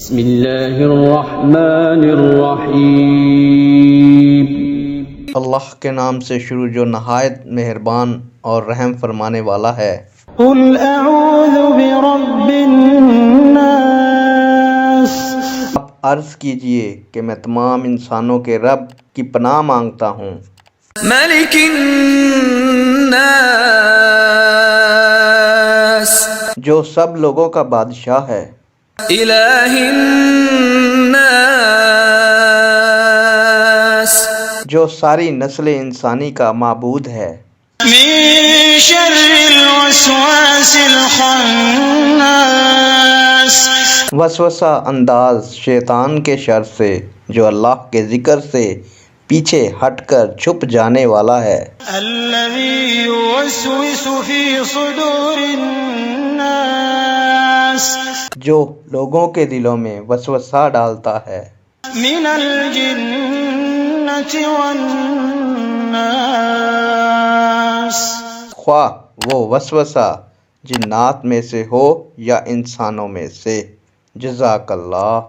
بسم اللہ الرحمن الرحیم۔ اللہ کے نام سے شروع جو نہایت مہربان اور رحم فرمانے والا ہے۔ قل اعوذ برب الناس، آپ عرض کیجئے کہ میں تمام انسانوں کے رب کی پناہ مانگتا ہوں۔ ملک الناس، جو سب لوگوں کا بادشاہ ہے۔ الہ الناس، جو ساری نسل انسانی کا معبود ہے۔ من شر الوسواس الخناس، وسوسہ انداز شیطان کے شر سے جو اللہ کے ذکر سے پیچھے ہٹ کر چھپ جانے والا ہے۔ الذي يوسوس في صدور الناس، جو لوگوں کے دلوں میں وسوسہ ڈالتا ہے۔ من الجنة والناس، خواہ وہ وسوسہ جنات میں سے ہو یا انسانوں میں سے۔ جزاک اللہ۔